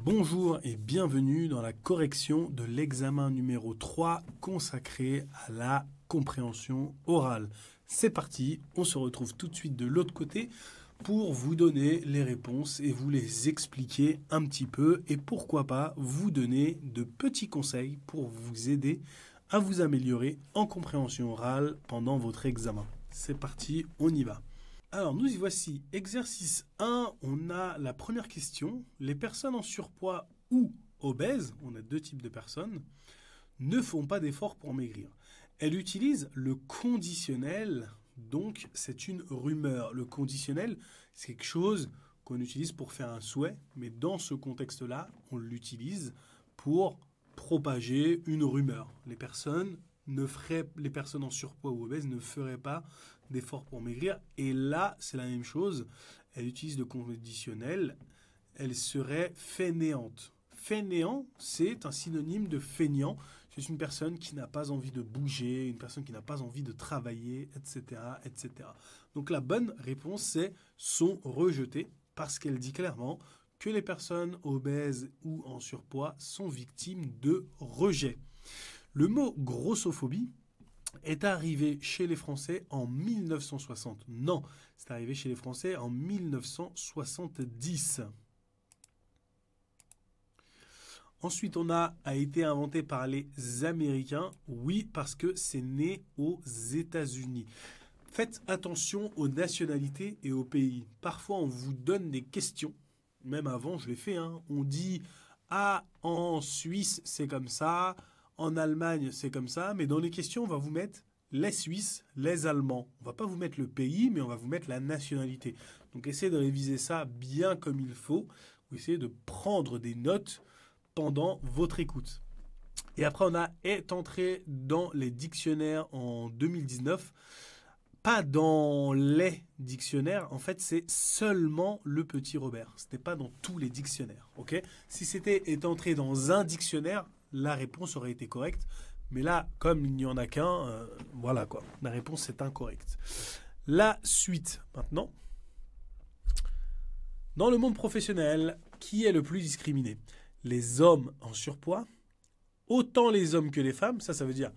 Bonjour et bienvenue dans la correction de l'examen numéro 3 consacré à la compréhension orale. C'est parti, on se retrouve tout de suite de l'autre côté pour vous donner les réponses et vous les expliquer un petit peu et pourquoi pas vous donner de petits conseils pour vous aider à vous améliorer en compréhension orale pendant votre examen. C'est parti, on y va. Alors, nous y voici. Exercice 1, on a la première question. Les personnes en surpoids ou obèses, on a deux types de personnes, ne font pas d'efforts pour maigrir. Elle utilise le conditionnel, donc c'est une rumeur. Le conditionnel, c'est quelque chose qu'on utilise pour faire un souhait, mais dans ce contexte-là, on l'utilise pour propager une rumeur. Les personnes en surpoids ou obèses ne feraient pas d'efforts pour maigrir. Et là, c'est la même chose. Elle utilise le conditionnel. Elle serait fainéante. Fainéant, c'est un synonyme de feignant. C'est une personne qui n'a pas envie de bouger, une personne qui n'a pas envie de travailler, etc., etc. Donc la bonne réponse, c'est sont rejetées parce qu'elle dit clairement que les personnes obèses ou en surpoids sont victimes de rejet. Le mot grossophobie est arrivé chez les Français en 1960. Non, c'est arrivé chez les Français en 1970. Ensuite, a été inventé par les Américains. Oui, parce que c'est né aux États-Unis. Faites attention aux nationalités et aux pays. Parfois, on vous donne des questions. Même avant, je l'ai fait. On dit « Ah, en Suisse, c'est comme ça. En Allemagne, c'est comme ça. » Mais dans les questions, on va vous mettre les Suisses, les Allemands. On ne va pas vous mettre le pays, mais on va vous mettre la nationalité. Donc, essayez de réviser ça bien comme il faut. Ou essayez de prendre des notes pendant votre écoute. Et après, est entré dans les dictionnaires en 2019. Pas dans les dictionnaires, en fait, c'est seulement le Petit Robert. Ce n'est pas dans tous les dictionnaires. Okay, si est entré dans un dictionnaire, la réponse aurait été correcte. Mais là, comme il n'y en a qu'un, voilà quoi. La réponse est incorrecte. La suite, maintenant. Dans le monde professionnel, qui est le plus discriminé? Les hommes en surpoids, autant les hommes que les femmes, ça veut dire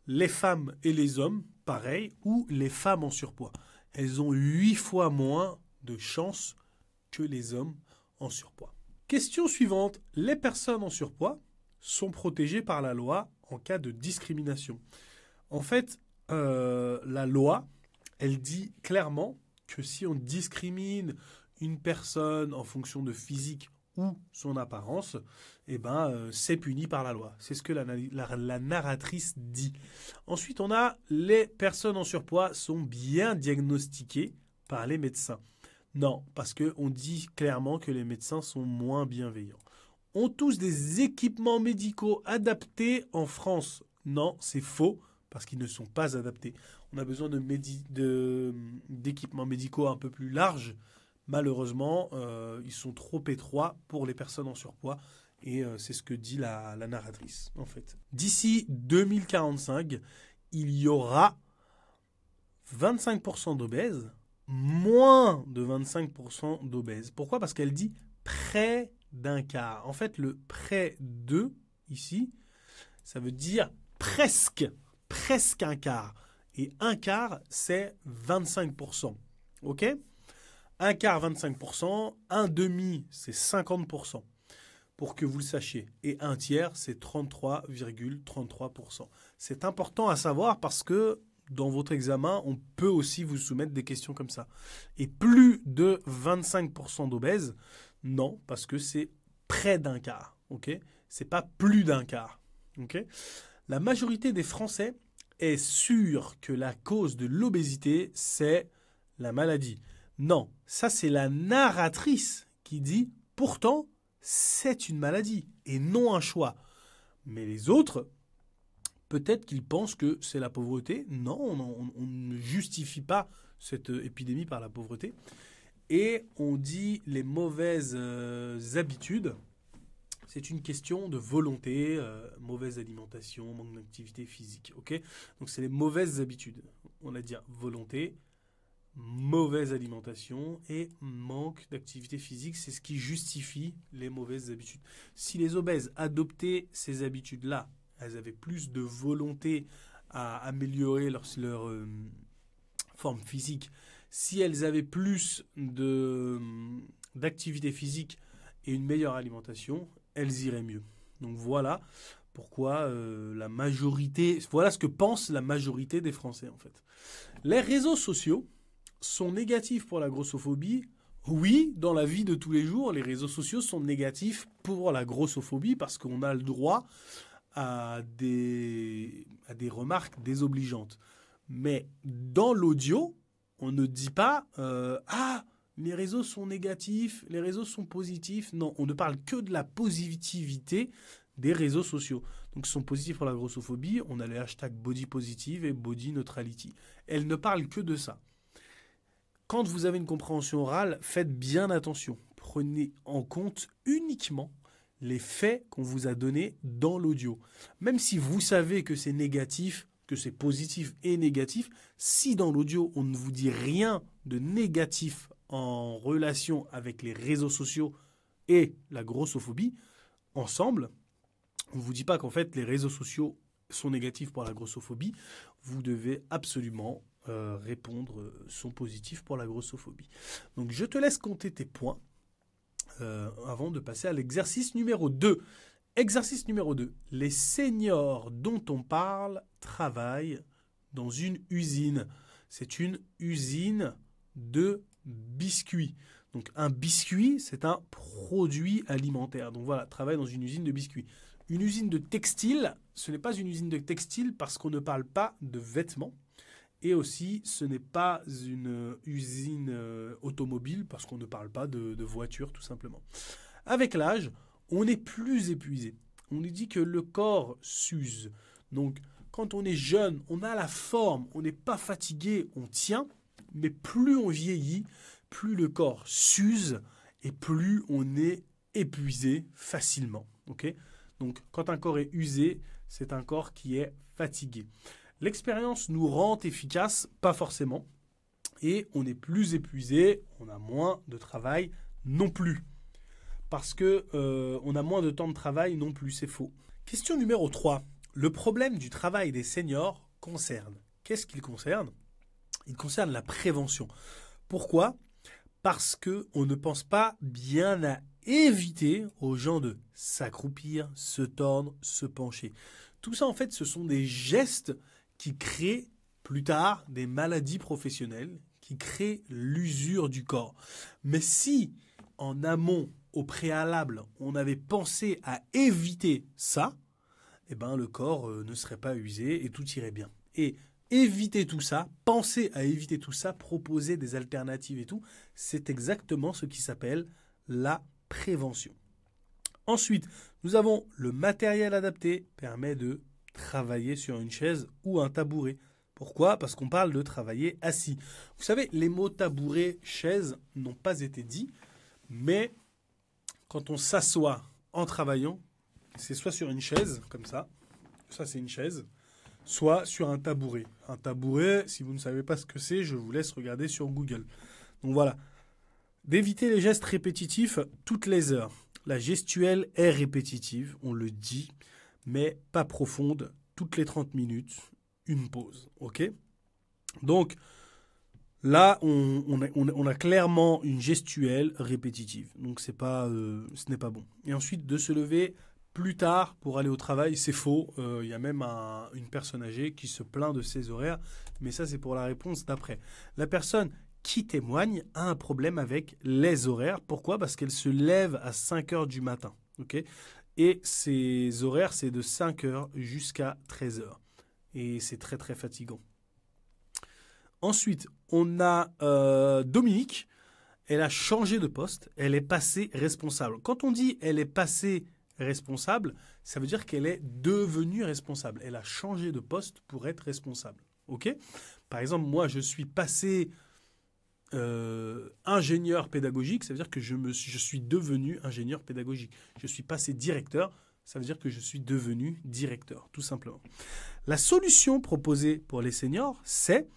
les femmes et les hommes, pareil, ou les femmes en surpoids. Elles ont 8 fois moins de chances que les hommes en surpoids. Question suivante, les personnes en surpoids sont protégées par la loi en cas de discrimination. En fait, la loi, elle dit clairement que si on discrimine une personne en fonction de physique ou son apparence, c'est puni par la loi. C'est ce que la narratrice dit. Ensuite, on a les personnes en surpoids sont bien diagnostiquées par les médecins. Non, parce qu'on dit clairement que les médecins sont moins bienveillants. Ont tous des équipements médicaux adaptés en France? Non, c'est faux, parce qu'ils ne sont pas adaptés. On a besoin d'équipements médicaux un peu plus larges. Malheureusement, ils sont trop étroits pour les personnes en surpoids. Et c'est ce que dit la narratrice, en fait. D'ici 2045, il y aura 25% d'obèses, moins de 25% d'obèses. Pourquoi? Parce qu'elle dit près d'un quart. En fait, le près de, ici, ça veut dire presque un quart. Et un quart, c'est 25%. OK? Un quart, 25%. Un demi, c'est 50%. Pour que vous le sachiez. Et un tiers, c'est 33,33%. C'est important à savoir parce que dans votre examen, on peut aussi vous soumettre des questions comme ça. Et plus de 25% d'obèses, non, parce que c'est près d'un quart. Okay, c'est pas plus d'un quart. Okay, la majorité des Français est sûre que la cause de l'obésité, c'est la maladie. Non, ça c'est la narratrice qui dit « Pourtant, c'est une maladie et non un choix. » Mais les autres, peut-être qu'ils pensent que c'est la pauvreté. Non, on ne justifie pas cette épidémie par la pauvreté. Et on dit les mauvaises habitudes. C'est une question de volonté, mauvaise alimentation, manque d'activité physique. Okay, donc c'est les mauvaises habitudes. On a dit volonté, mauvaise alimentation et manque d'activité physique. C'est ce qui justifie les mauvaises habitudes. Si les obèses adoptaient ces habitudes-là, elles avaient plus de volonté à améliorer leur forme physique. Si elles avaient plus d'activité physique et une meilleure alimentation, elles iraient mieux. Donc voilà pourquoi voilà ce que pense la majorité des Français en fait. Les réseaux sociaux sont négatifs pour la grossophobie. Oui, dans la vie de tous les jours, les réseaux sociaux sont négatifs pour la grossophobie parce qu'on a le droit à des remarques désobligeantes. Mais dans l'audio, on ne dit pas les réseaux sont négatifs, les réseaux sont positifs. Non, on ne parle que de la positivité des réseaux sociaux. Donc, ils sont positifs pour la grossophobie. On a les hashtags body positive et body neutrality. Elles ne parlent que de ça. Quand vous avez une compréhension orale, faites bien attention. Prenez en compte uniquement les faits qu'on vous a donnés dans l'audio. Même si vous savez que c'est négatif, que c'est positif et négatif, si dans l'audio, on ne vous dit rien de négatif en relation avec les réseaux sociaux et la grossophobie, ensemble, on ne vous dit pas qu'en fait les réseaux sociaux sont négatifs pour la grossophobie, vous devez absolument répondre sont positifs pour la grossophobie. Donc je te laisse compter tes points avant de passer à l'exercice numéro 2. Exercice numéro 2. Les seniors dont on parle travaillent dans une usine. C'est une usine de biscuits. Donc un biscuit, c'est un produit alimentaire. Donc voilà, travaille dans une usine de biscuits. Une usine de textile, ce n'est pas une usine de textile parce qu'on ne parle pas de vêtements. Et aussi, ce n'est pas une usine automobile parce qu'on ne parle pas de voiture tout simplement. Avec l'âge, on est plus épuisé. On nous dit que le corps s'use. Donc, quand on est jeune, on a la forme, on n'est pas fatigué, on tient. Mais plus on vieillit, plus le corps s'use et plus on est épuisé facilement. Okay ? Donc, quand un corps est usé, c'est un corps qui est fatigué. L'expérience nous rend efficaces, pas forcément. Et on est plus épuisé, on a moins de travail non plus. Parce qu'on a moins de temps de travail non plus, c'est faux. Question numéro 3. Le problème du travail des seniors concerne. Qu'est-ce qu'il concerne ? Il concerne la prévention. Pourquoi ? Parce qu'on ne pense pas bien à éviter aux gens de s'accroupir, se tordre, se pencher. Tout ça, en fait, ce sont des gestes qui créent plus tard des maladies professionnelles, qui créent l'usure du corps. Mais si, en amont, au préalable, on avait pensé à éviter ça, eh ben, le corps ne serait pas usé et tout irait bien. Et éviter tout ça, penser à éviter tout ça, proposer des alternatives et tout, c'est exactement ce qui s'appelle la prévention. Ensuite, nous avons le matériel adapté, permet de travailler sur une chaise ou un tabouret. Pourquoi ? Parce qu'on parle de travailler assis. Vous savez, les mots tabouret, chaise n'ont pas été dits, mais quand on s'assoit en travaillant, c'est soit sur une chaise, comme ça c'est une chaise, soit sur un tabouret. Un tabouret, si vous ne savez pas ce que c'est, je vous laisse regarder sur Google. Donc voilà. D'éviter les gestes répétitifs toutes les heures. La gestuelle est répétitive, on le dit, mais pas profonde. Toutes les 30 minutes, une pause. Ok ? Donc, là, on a clairement une gestuelle répétitive. Donc, ce n'est pas bon. Et ensuite, de se lever plus tard pour aller au travail, c'est faux. Il y a même une personne âgée qui se plaint de ses horaires. Mais ça, c'est pour la réponse d'après. La personne qui témoigne a un problème avec les horaires. Pourquoi ? Parce qu'elle se lève à 5 heures du matin. Okay ? Et ses horaires, c'est de 5 heures jusqu'à 13 heures. Et c'est très, très fatigant. Ensuite, on a Dominique. Elle a changé de poste. Elle est passée responsable. Quand on dit elle est passée responsable, ça veut dire qu'elle est devenue responsable. Elle a changé de poste pour être responsable. Okay ? Par exemple, moi, je suis passé ingénieur pédagogique, ça veut dire que je suis devenu ingénieur pédagogique. Je suis passé directeur, ça veut dire que je suis devenu directeur, tout simplement. La solution proposée pour les seniors, c'est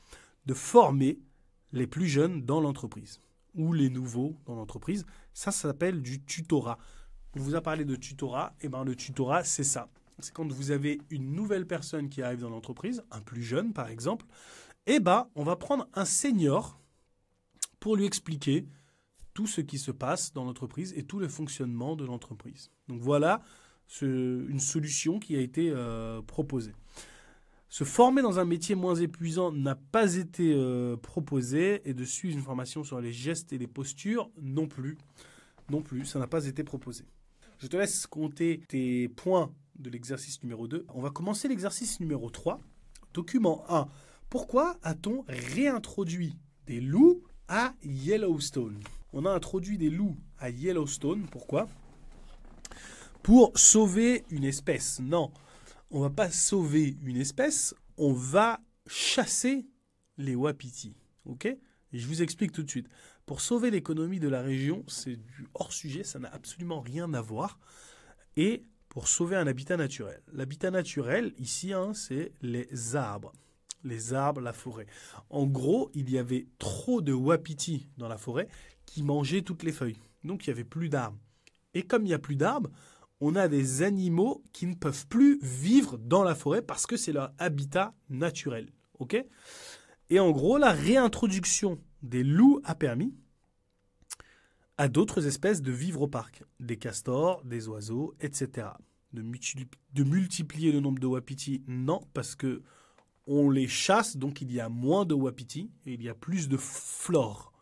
de former les plus jeunes dans l'entreprise ou les nouveaux dans l'entreprise. Ça s'appelle du tutorat. On vous a parlé de tutorat. Et ben le tutorat, c'est ça. C'est quand vous avez une nouvelle personne qui arrive dans l'entreprise, un plus jeune par exemple, et ben on va prendre un senior pour lui expliquer tout ce qui se passe dans l'entreprise et tout le fonctionnement de l'entreprise. Donc voilà une solution qui a été proposée. Se former dans un métier moins épuisant n'a pas été proposé et de suivre une formation sur les gestes et les postures non plus. Non plus, ça n'a pas été proposé. Je te laisse compter tes points de l'exercice numéro 2. On va commencer l'exercice numéro 3. Document 1. Pourquoi a-t-on réintroduit des loups à Yellowstone? On a introduit des loups à Yellowstone. Pourquoi? Pour sauver une espèce. Non, on ne va pas sauver une espèce, on va chasser les wapitis. Ok? Et je vous explique tout de suite. Pour sauver l'économie de la région, c'est du hors-sujet, ça n'a absolument rien à voir. Et pour sauver un habitat naturel. L'habitat naturel, ici, c'est les arbres. Les arbres, la forêt. En gros, il y avait trop de wapitis dans la forêt qui mangeaient toutes les feuilles. Donc, il n'y avait plus d'arbres. Et comme il n'y a plus d'arbres, on a des animaux qui ne peuvent plus vivre dans la forêt parce que c'est leur habitat naturel. Ok? Et en gros, la réintroduction des loups a permis à d'autres espèces de vivre au parc. Des castors, des oiseaux, etc. De multiplier le nombre de wapitis, non, parce que on les chasse, donc il y a moins de wapitis et il y a plus de flore.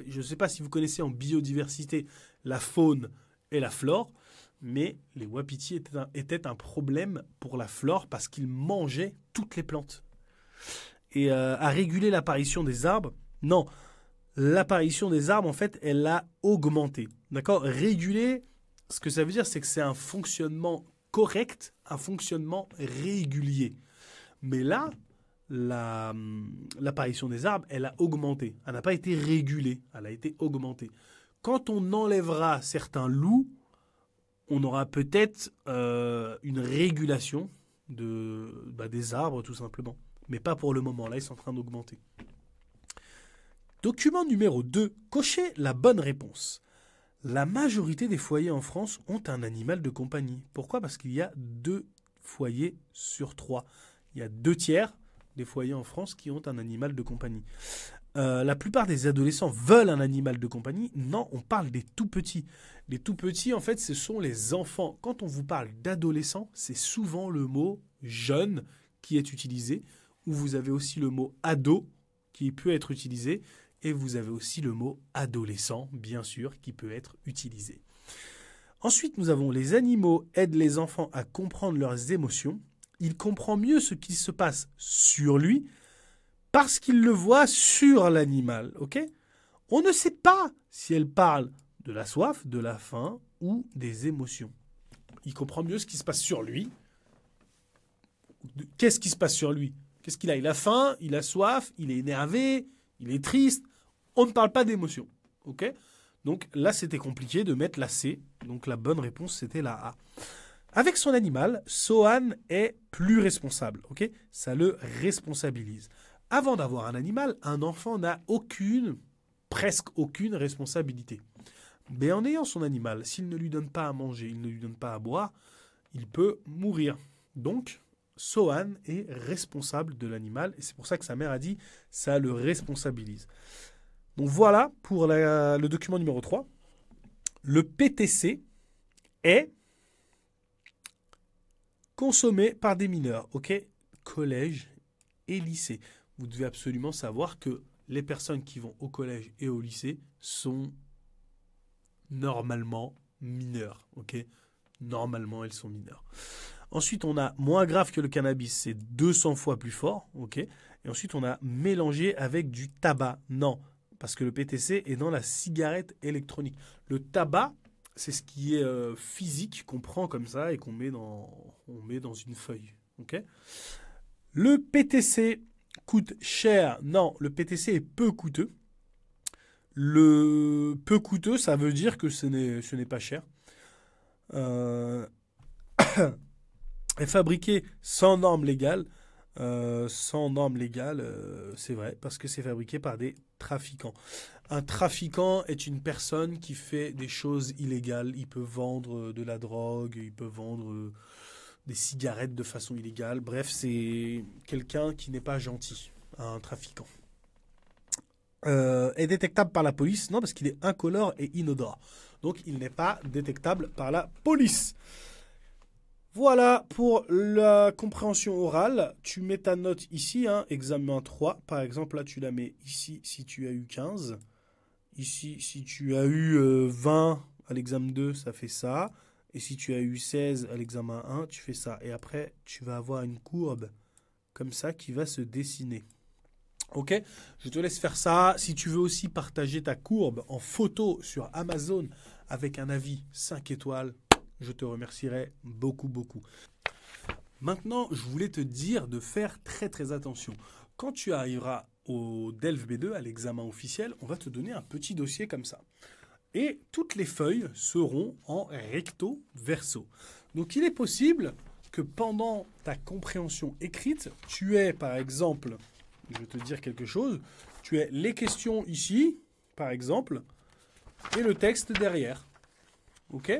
Je ne sais pas si vous connaissez en biodiversité la faune et la flore, mais les wapitis étaient un problème pour la flore parce qu'ils mangeaient toutes les plantes. Et à réguler l'apparition des arbres, non, l'apparition des arbres, en fait, elle a augmenté. D'accord? Réguler, ce que ça veut dire, c'est que c'est un fonctionnement correct, un fonctionnement régulier. Mais là, l'apparition des arbres, elle a augmenté. Elle n'a pas été régulée, elle a été augmentée. Quand on enlèvera certains loups, on aura peut-être une régulation des arbres, tout simplement. Mais pas pour le moment. Là, ils sont en train d'augmenter. Document numéro 2. Cochez la bonne réponse. La majorité des foyers en France ont un animal de compagnie. Pourquoi? Parce qu'il y a 2 foyers sur 3. Il y a 2 tiers des foyers en France qui ont un animal de compagnie. La plupart des adolescents veulent un animal de compagnie. Non, on parle des tout petits. Les tout petits, en fait, ce sont les enfants. Quand on vous parle d'adolescents, c'est souvent le mot jeune qui est utilisé. Ou vous avez aussi le mot ado qui peut être utilisé. Et vous avez aussi le mot adolescent, bien sûr, qui peut être utilisé. Ensuite, nous avons les animaux aident les enfants à comprendre leurs émotions. Il comprend mieux ce qui se passe sur lui parce qu'il le voit sur l'animal. Ok? On ne sait pas si elle parle de la soif, de la faim ou des émotions. Il comprend mieux ce qui se passe sur lui. Qu'est-ce qui se passe sur lui? Qu'est-ce qu'il a? Il a faim, il a soif, il est énervé, il est triste. On ne parle pas d'émotions. Ok? Donc là, c'était compliqué de mettre la C. Donc la bonne réponse, c'était la A. Avec son animal, Sohan est plus responsable. Ok? Ça le responsabilise. Avant d'avoir un animal, un enfant n'a presque aucune responsabilité. Mais en ayant son animal, s'il ne lui donne pas à manger, il ne lui donne pas à boire, il peut mourir. Donc, Sohan est responsable de l'animal et c'est pour ça que sa mère a dit ça le responsabilise. Donc voilà pour le document numéro 3. Le PTC est consommé par des mineurs, ok? Collège et lycée. Vous devez absolument savoir que les personnes qui vont au collège et au lycée sont normalement mineures, ok? Normalement, elles sont mineures. Ensuite, on a moins grave que le cannabis, c'est 200 fois plus fort, ok? Et ensuite, on a mélangé avec du tabac. Non, parce que le PTC est dans la cigarette électronique. Le tabac, c'est ce qui est physique, qu'on prend comme ça et qu'on met dans une feuille, ok? Le PTC coûte cher. Non, le PTC est peu coûteux. Le peu coûteux, ça veut dire que ce n'est pas cher. Est fabriqué sans normes légales. C'est vrai, parce que c'est fabriqué par des trafiquant. Un trafiquant est une personne qui fait des choses illégales. Il peut vendre de la drogue, il peut vendre des cigarettes de façon illégale. Bref, c'est quelqu'un qui n'est pas gentil, un trafiquant. Est détectable par la police? Non, parce qu'il est incolore et inodore. Donc, il n'est pas détectable par la police. Voilà pour la compréhension orale. Tu mets ta note ici, hein, examen 3. Par exemple, là, tu la mets ici si tu as eu 15. Ici, si tu as eu 20 à l'examen 2, ça fait ça. Et si tu as eu 16 à l'examen 1, tu fais ça. Et après, tu vas avoir une courbe comme ça qui va se dessiner. Ok, je te laisse faire ça. Si tu veux aussi partager ta courbe en photo sur Amazon avec un avis 5 étoiles, je te remercierai beaucoup, beaucoup. Maintenant, je voulais te dire de faire très, très attention. Quand tu arriveras au DELF B2, à l'examen officiel, on va te donner un petit dossier comme ça. Et toutes les feuilles seront en recto verso. Donc, il est possible que pendant ta compréhension écrite, tu aies, par exemple, je vais te dire quelque chose, tu aies les questions ici, par exemple, et le texte derrière. Ok ?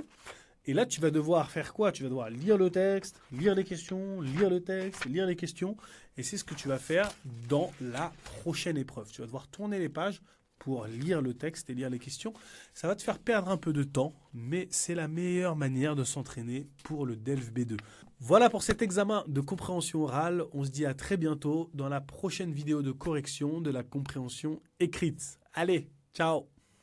Et là, tu vas devoir faire quoi? Tu vas devoir lire le texte, lire les questions, lire le texte, lire les questions. Et c'est ce que tu vas faire dans la prochaine épreuve. Tu vas devoir tourner les pages pour lire le texte et lire les questions. Ça va te faire perdre un peu de temps, mais c'est la meilleure manière de s'entraîner pour le DELF B2. Voilà pour cet examen de compréhension orale. On se dit à très bientôt dans la prochaine vidéo de correction de la compréhension écrite. Allez, ciao!